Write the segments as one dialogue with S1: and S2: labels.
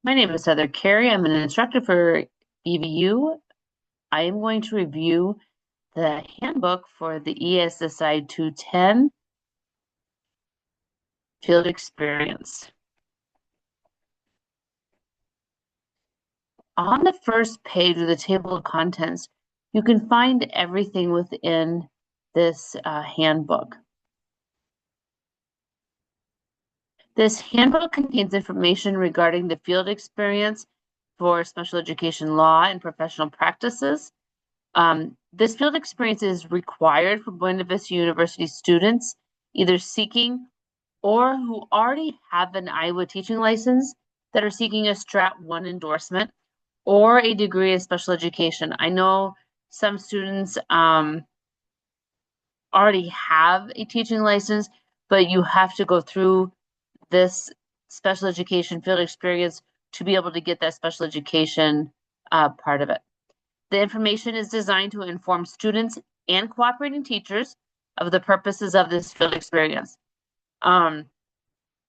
S1: My name is Heather Carey. I'm an instructor for BVU. I am going to review the handbook for the ESSI210 field experience. On the first page of the table of contents, you can find everything within this handbook. This handbook contains information regarding the field experience for special education law and professional practices. This field experience is required for Buena Vista University students, either seeking or who already have an Iowa teaching license that are seeking a Strat 1 endorsement or a degree in special education. I know some students already have a teaching license, but you have to go through this special education field experience to be able to get that special education part of it. The information is designed to inform students and cooperating teachers of the purposes of this field experience.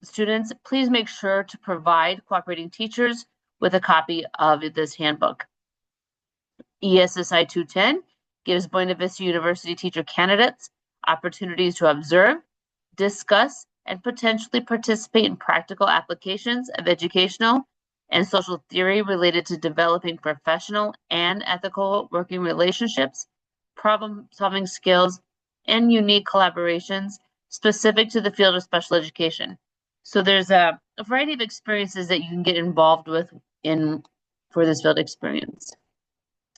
S1: Students, please make sure to provide cooperating teachers with a copy of this handbook. ESSI 210 gives Buena Vista University teacher candidates opportunities to observe, discuss, and potentially participate in practical applications of educational and social theory related to developing professional and ethical working relationships, problem-solving skills, and unique collaborations specific to the field of special education. So there's a variety of experiences that you can get involved with for this field experience.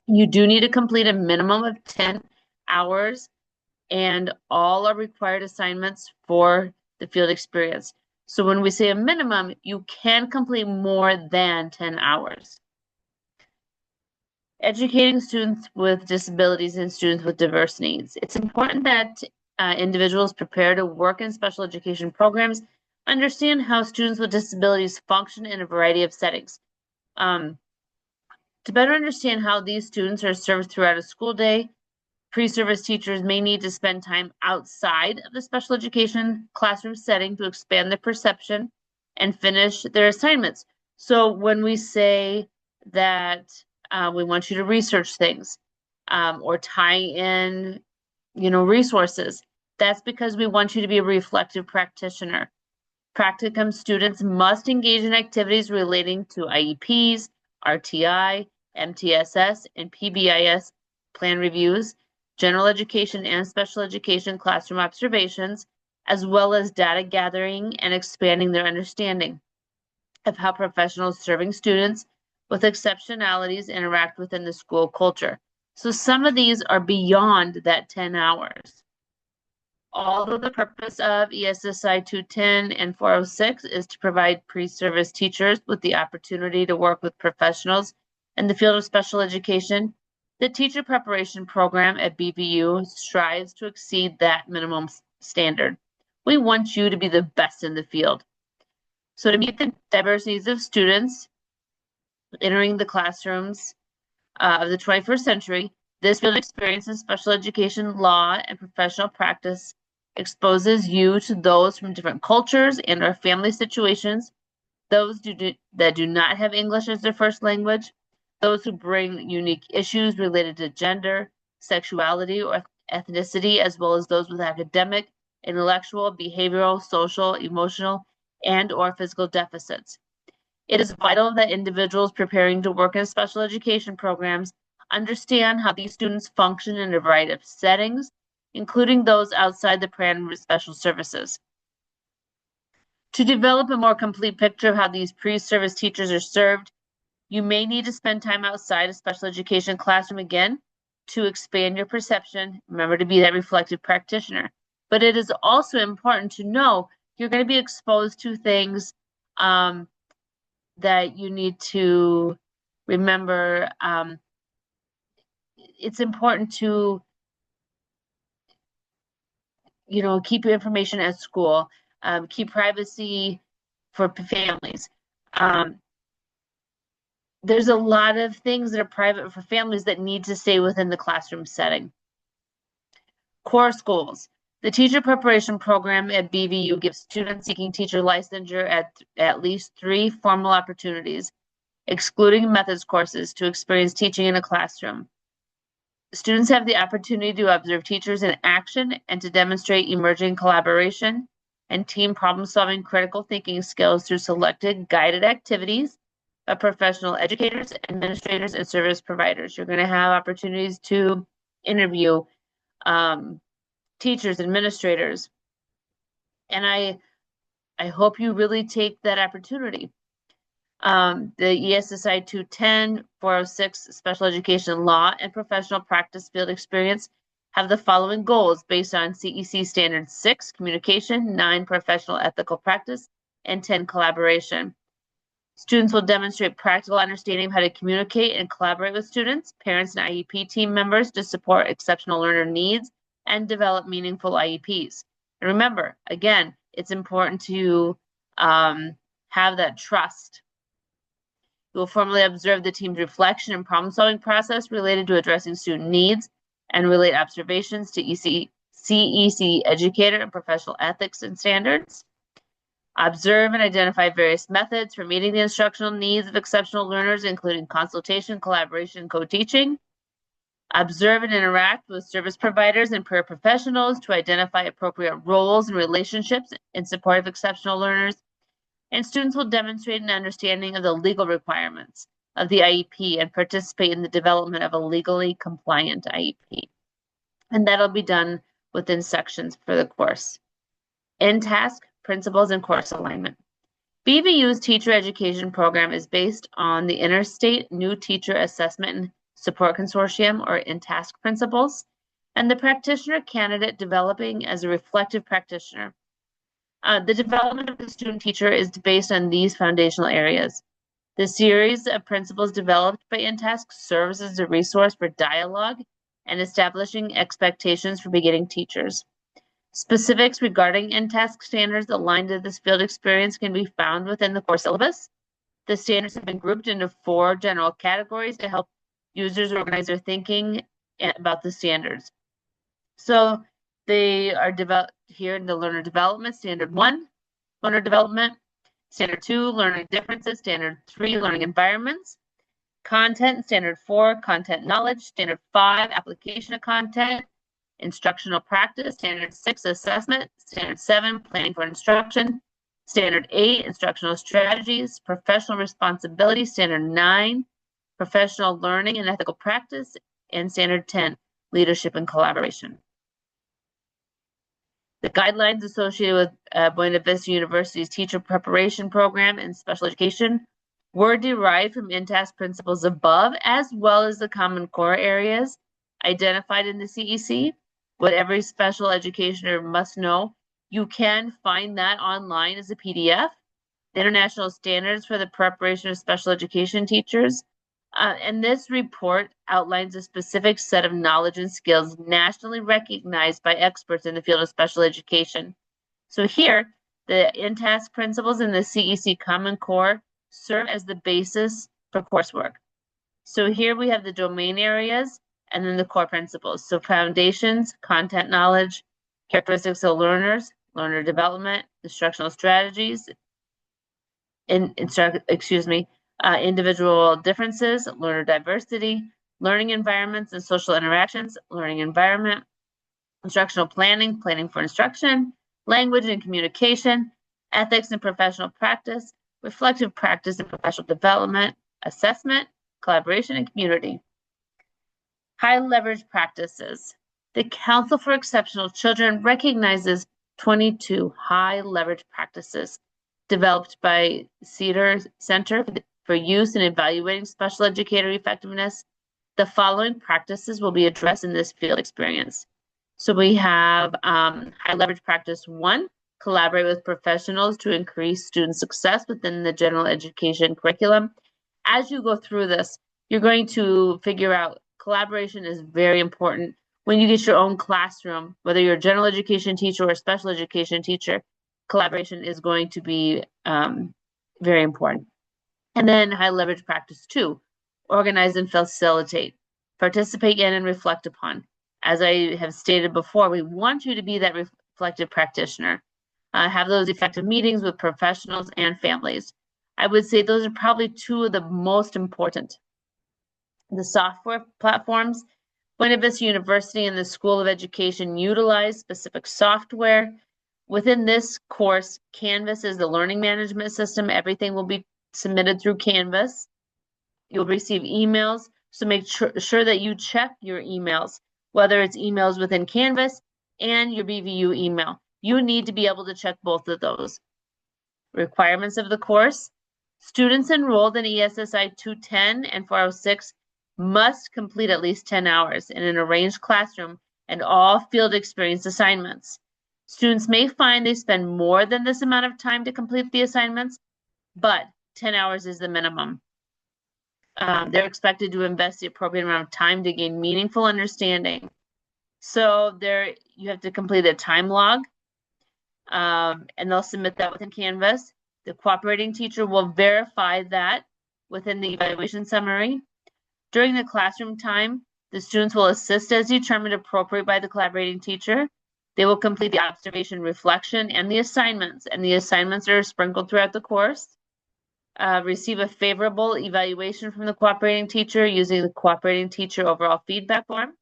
S1: You do need to complete a minimum of 10 hours, and all are required assignments for the field experience. So when we say a minimum, you can complete more than 10 hours. Educating students with disabilities and students with diverse needs. It's important that individuals prepare to work in special education programs understand how students with disabilities function in a variety of settings. To better understand how these students are served throughout a school day, pre-service teachers may need to spend time outside of the special education classroom setting to expand their perception and finish their assignments. So when we say that we want you to research things or tie in, resources, that's because we want you to be a reflective practitioner. Practicum students must engage in activities relating to IEPs, RTI, MTSS, and PBIS plan reviews, general education and special education classroom observations, as well as data gathering and expanding their understanding of how professionals serving students with exceptionalities interact within the school culture. So some of these are beyond that 10 hours. Although the purpose of ESSI 210 and 406 is to provide pre-service teachers with the opportunity to work with professionals in the field of special education, the teacher preparation program at BVU strives to exceed that minimum standard. We want you to be the best in the field. So to meet the diverse needs of students entering the classrooms of the 21st century, this field experience in special education law and professional practice exposes you to those from different cultures and or family situations, those that do not have English as their first language, those who bring unique issues related to gender, sexuality, or ethnicity, as well as those with academic, intellectual, behavioral, social, emotional, and or physical deficits. It is vital that individuals preparing to work in special education programs understand how these students function in a variety of settings, including those outside the program of special services. To develop a more complete picture of how these pre-service teachers are served, you may need to spend time outside a special education classroom again to expand your perception. Remember to be that reflective practitioner. But it is also important to know you're going to be exposed to things that you need to remember. It's important to keep your information at school, keep privacy for families. There's a lot of things that are private for families that need to stay within the classroom setting. Course goals. The teacher preparation program at BVU gives students seeking teacher licensure at least 3 formal opportunities excluding methods courses, to experience teaching in a classroom. Students have the opportunity to observe teachers in action and to demonstrate emerging collaboration and team problem-solving critical thinking skills through selected guided activities of professional educators, administrators, and service providers. You're going to have opportunities to interview teachers, administrators, and I hope you really take that opportunity. The ESSI210, 406 Special Education Law and Professional Practice Field Experience have the following goals based on CEC Standard 6, Communication, 9, Professional Ethical Practice, and 10, Collaboration. Students will demonstrate practical understanding of how to communicate and collaborate with students, parents, and IEP team members to support exceptional learner needs and develop meaningful IEPs. And remember, again, it's important to have that trust. You will formally observe the team's reflection and problem-solving process related to addressing student needs and relate observations to CEC educator and professional ethics and standards. Observe and identify various methods for meeting the instructional needs of exceptional learners, including consultation, collaboration, and co-teaching. Observe and interact with service providers and peer professionals to identify appropriate roles and relationships in support of exceptional learners. And students will demonstrate an understanding of the legal requirements of the IEP and participate in the development of a legally compliant IEP. And that'll be done within sections for the course. In task, principles, and course alignment. BVU's teacher education program is based on the Interstate New Teacher Assessment and Support Consortium, or INTASC principles, and the practitioner candidate developing as a reflective practitioner. The development of the student teacher is based on these foundational areas. The series of principles developed by INTASC serves as a resource for dialogue and establishing expectations for beginning teachers. Specifics regarding INTASC standards aligned to this field experience can be found within the course syllabus. The standards have been grouped into 4 general categories to help users organize their thinking about the standards. So they are developed here in the learner development. Standard 1, learner development. Standard 2, learning differences. Standard 3, learning environments. Content, standard 4, content knowledge. Standard 5, application of content. Instructional practice. Standard 6, assessment. Standard 7, planning for instruction. Standard 8, instructional strategies. Professional responsibility. Standard 9, professional learning and ethical practice. And standard 10, leadership and collaboration. The guidelines associated with Buena Vista University's teacher preparation program in special education were derived from INTASC principles above, as well as the common core areas identified in the CEC. What every special educator must know, you can find that online as a PDF. The international standards for the preparation of special education teachers. And this report outlines a specific set of knowledge and skills nationally recognized by experts in the field of special education. So here, the INTASC principles and the CEC Common Core serve as the basis for coursework. So here we have the domain areas and then the core principles. So foundations, content knowledge, characteristics of learners, learner development, instructional strategies, individual differences, learner diversity, learning environments and social interactions, learning environment, instructional planning, planning for instruction, language and communication, ethics and professional practice, reflective practice and professional development, assessment, collaboration, and community. High leverage practices. The Council for Exceptional Children recognizes 22 high leverage practices developed by Cedar Center for use in evaluating special educator effectiveness. The following practices will be addressed in this field experience. So we have high leverage practice 1, collaborate with professionals to increase student success within the general education curriculum. As you go through this, you're going to figure out collaboration is very important. When you get your own classroom, whether you're a general education teacher or a special education teacher, collaboration is going to be very important. And then high leverage practice 2, organize and facilitate, participate in and reflect upon. As I have stated before, we want you to be that reflective practitioner. Have those effective meetings with professionals and families. I would say those are probably two of the most important. The software platforms. Buena Vista University and the School of Education utilize specific software. Within this course, Canvas is the learning management system. Everything will be submitted through Canvas. You'll receive emails, so make sure that you check your emails, whether it's emails within Canvas and your BVU email. You need to be able to check both of those. Requirements of the course. Students enrolled in ESSI210 and 406 must complete at least 10 hours in an arranged classroom and all field experience assignments. Students may find they spend more than this amount of time to complete the assignments, but 10 hours is the minimum. They're expected to invest the appropriate amount of time to gain meaningful understanding. So you have to complete a time log, and they'll submit that within Canvas. The cooperating teacher will verify that within the evaluation summary. During the classroom time, the students will assist as determined appropriate by the collaborating teacher. They will complete the observation, reflection, and the assignments are sprinkled throughout the course. Receive a favorable evaluation from the cooperating teacher using the cooperating teacher overall feedback form.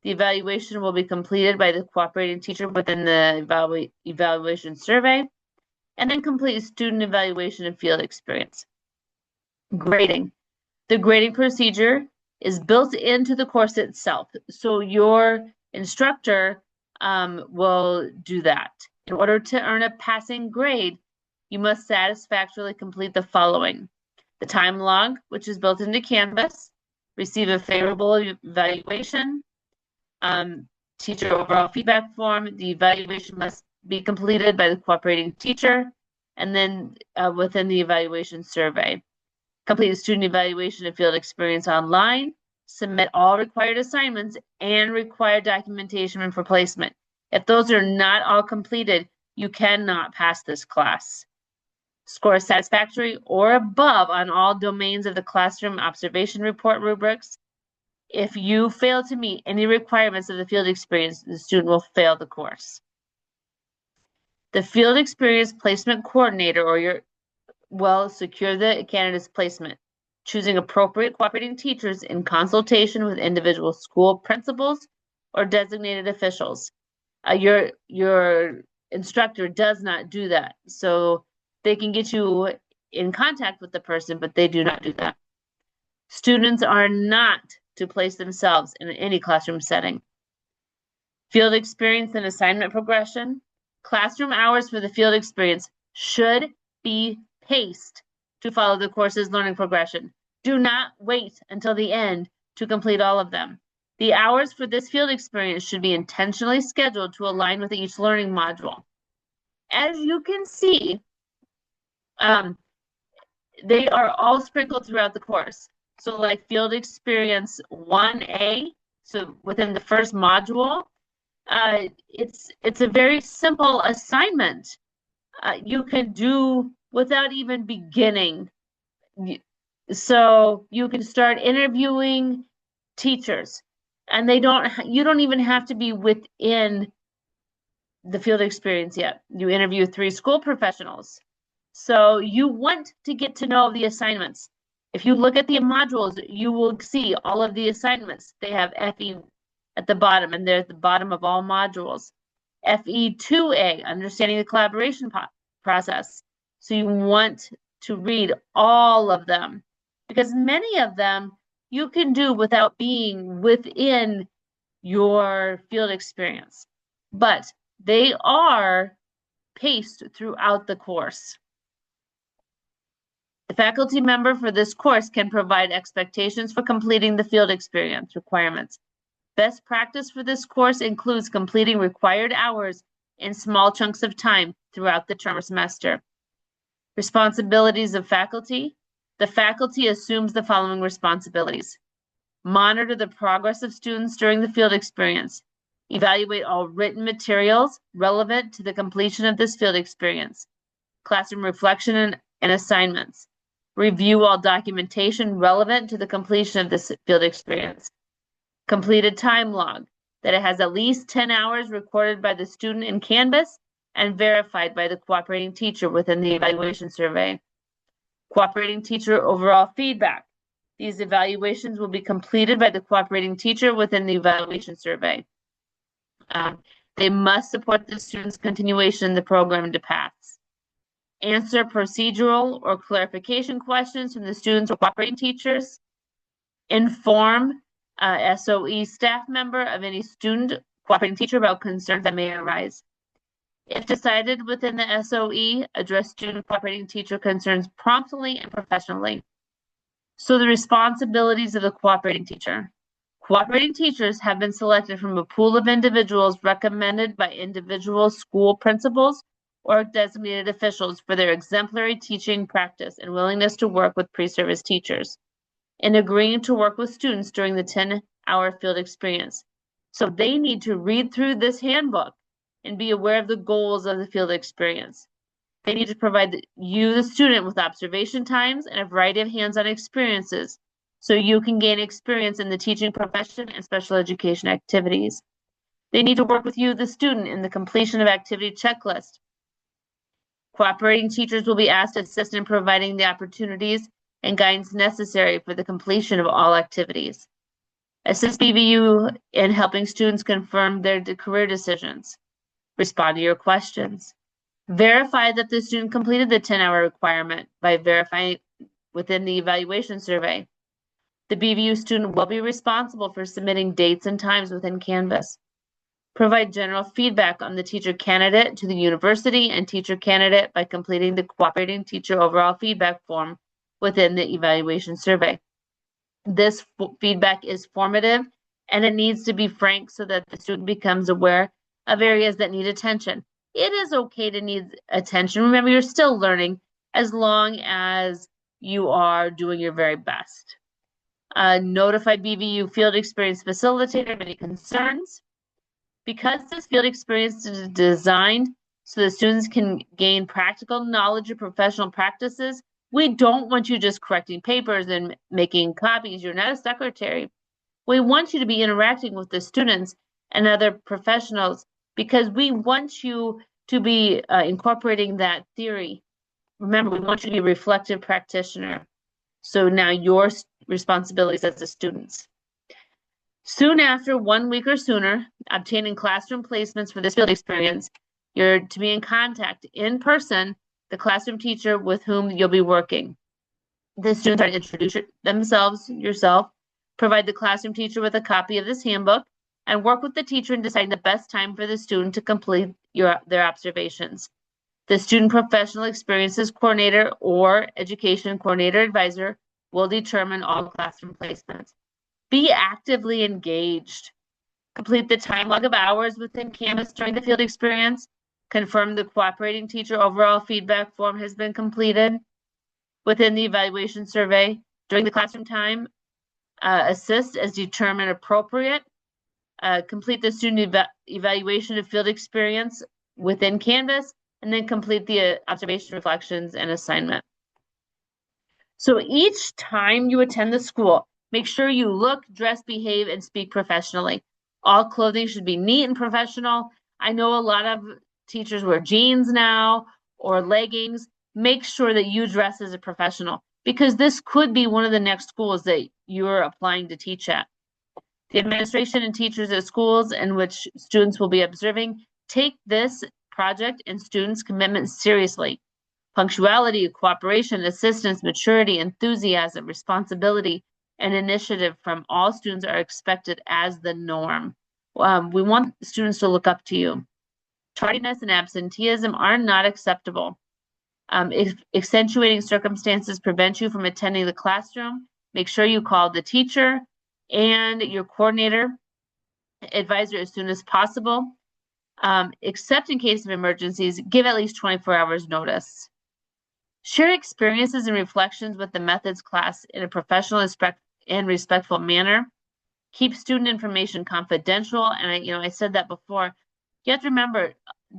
S1: The evaluation will be completed by the cooperating teacher within the evaluation survey, and then complete student evaluation and field experience. Grading. The grading procedure is built into the course itself, so your instructor will do that. In order to earn a passing grade, you must satisfactorily complete the following: the time log, which is built into Canvas, receive a favorable evaluation, teacher overall feedback form. The evaluation must be completed by the cooperating teacher, and then within the evaluation survey. Complete the student evaluation and field experience online, submit all required assignments and required documentation for placement. If those are not all completed, you cannot pass this class. Score satisfactory or above on all domains of the classroom observation report rubrics. If you fail to meet any requirements of the field experience, the student will fail the course. The field experience placement coordinator will secure the candidate's placement, choosing appropriate cooperating teachers in consultation with individual school principals or designated officials. Your instructor does not do that, so they can get you in contact with the person, but they do not do that. Students are not to place themselves in any classroom setting. Field experience and assignment progression. Classroom hours for the field experience should be paced to follow the course's learning progression. Do not wait until the end to complete all of them. The hours for this field experience should be intentionally scheduled to align with each learning module. As you can see, they are all sprinkled throughout the course. So like field experience 1A, so within the first module, it's a very simple assignment you can do without even beginning. So you can start interviewing teachers, and you don't even have to be within the field experience yet. You interview 3 school professionals. So you want to get to know the assignments. If you look at the modules, you will see all of the assignments. They have FE at the bottom, and they're at the bottom of all modules. FE2A, understanding the collaboration process. So you want to read all of them, because many of them you can do without being within your field experience, but they are paced throughout the course. The faculty member for this course can provide expectations for completing the field experience requirements. Best practice for this course includes completing required hours in small chunks of time throughout the term or semester. Responsibilities of faculty. The faculty assumes the following responsibilities: monitor the progress of students during the field experience, evaluate all written materials relevant to the completion of this field experience, classroom reflection and assignments, review all documentation relevant to the completion of this field experience, complete a time log that it has at least 10 hours recorded by the student in Canvas and verified by the cooperating teacher within the evaluation survey. Cooperating teacher overall feedback. These evaluations will be completed by the cooperating teacher within the evaluation survey. They must support the student's continuation in the program to pass. Answer procedural or clarification questions from the students or cooperating teachers. Inform SOE staff member of any student cooperating teacher about concerns that may arise. If decided within the SOE, address student cooperating teacher concerns promptly and professionally. So the responsibilities of the cooperating teacher. Cooperating teachers have been selected from a pool of individuals recommended by individual school principals or designated officials for their exemplary teaching practice and willingness to work with pre-service teachers in agreeing to work with students during the 10-hour field experience. So they need to read through this handbook and be aware of the goals of the field experience. They need to provide you, the student, with observation times and a variety of hands-on experiences so you can gain experience in the teaching profession and special education activities. They need to work with you, the student, in the completion of activity checklist. Cooperating teachers will be asked to assist in providing the opportunities and guidance necessary for the completion of all activities. Assist BVU in helping students confirm their career decisions. Respond to your questions. Verify that the student completed the 10-hour requirement by verifying within the evaluation survey. The BVU student will be responsible for submitting dates and times within Canvas. Provide general feedback on the teacher candidate to the university and teacher candidate by completing the cooperating teacher overall feedback form within the evaluation survey. This feedback is formative and it needs to be frank so that the student becomes aware of areas that need attention. It is okay to need attention. Remember, you're still learning as long as you are doing your very best. Notify BVU field experience facilitator of any concerns. Because this field experience is designed so the students can gain practical knowledge of professional practices, we don't want you just correcting papers and making copies. You're not a secretary. We want you to be interacting with the students and other professionals because we want you to be incorporating that theory. Remember, we want you to be a reflective practitioner. So now your responsibilities as the students. Soon after, 1 week or sooner, obtaining classroom placements for this field experience, you're to be in contact in person, the classroom teacher with whom you'll be working. The students are to introduce yourself, provide the classroom teacher with a copy of this handbook, and work with the teacher in deciding the best time for the student to complete their observations. The student professional experiences coordinator or education coordinator advisor will determine all classroom placements. Be actively engaged. Complete the time log of hours within Canvas during the field experience. Confirm the cooperating teacher overall feedback form has been completed within the evaluation survey. During the classroom time, assist as determined appropriate. Complete the student evaluation of field experience within Canvas, and then complete the observation reflections and assignment. So each time you attend the school, make sure you look, dress, behave, and speak professionally. All clothing should be neat and professional. I know a lot of teachers wear jeans now or leggings. Make sure that you dress as a professional because this could be one of the next schools that you're applying to teach at. The administration and teachers at schools in which students will be observing take this project and students' commitment seriously. Punctuality, cooperation, assistance, maturity, enthusiasm, responsibility, and initiative from all students are expected as the norm. We want students to look up to you. Tardiness and absenteeism are not acceptable. If accentuating circumstances prevent you from attending the classroom, make sure you call the teacher and your coordinator advisor as soon as possible. Except in case of emergencies, give at least 24 hours notice. Share experiences and reflections with the methods class in a professional and respectful manner. Keep student information confidential. And I said that before. You have to remember,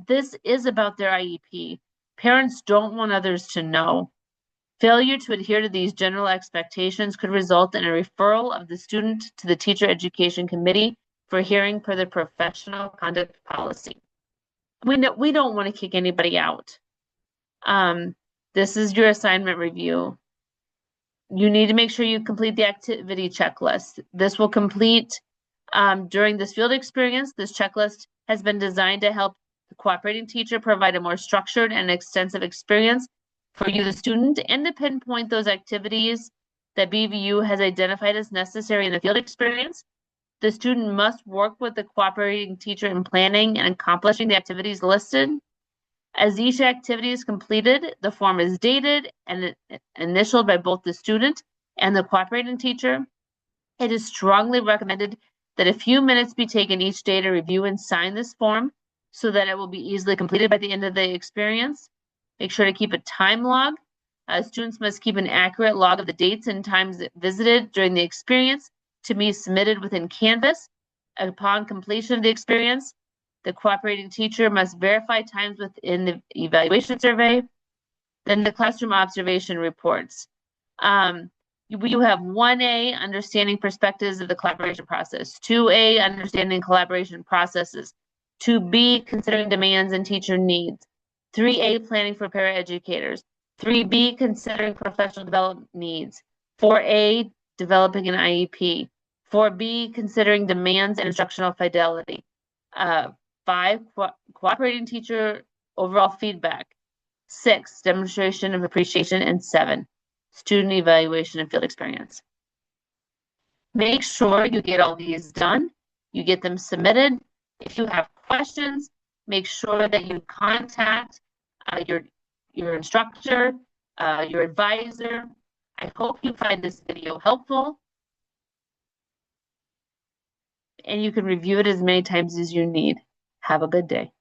S1: this is about their IEP. Parents don't want others to know. Failure to adhere to these general expectations could result in a referral of the student to the Teacher Education Committee for hearing per the professional conduct policy. We don't want to kick anybody out. This is your assignment review. You need to make sure you complete the activity checklist. This will complete during this field experience. This checklist has been designed to help the cooperating teacher provide a more structured and extensive experience for you, the student, and to pinpoint those activities that BVU has identified as necessary in the field experience. The student must work with the cooperating teacher in planning and accomplishing the activities listed. As each activity is completed, the form is dated and initialed by both the student and the cooperating teacher. It is strongly recommended that a few minutes be taken each day to review and sign this form so that it will be easily completed by the end of the experience. Make sure to keep a time log. Students must keep an accurate log of the dates and times visited during the experience to be submitted within Canvas. Upon completion of the experience, the cooperating teacher must verify times within the evaluation survey. Then the classroom observation reports. You have 1A, understanding perspectives of the collaboration process, 2A, understanding collaboration processes, 2B, considering demands and teacher needs, 3A, planning for paraeducators, 3B, considering professional development needs, 4A, developing an IEP, 4B, considering demands and instructional fidelity, 5, cooperating teacher overall feedback, 6, demonstration of appreciation, and 7, student evaluation and field experience. Make sure you get all these done, you get them submitted. If you have questions, make sure that you contact your instructor, your advisor. I hope you find this video helpful, and you can review it as many times as you need. Have a good day.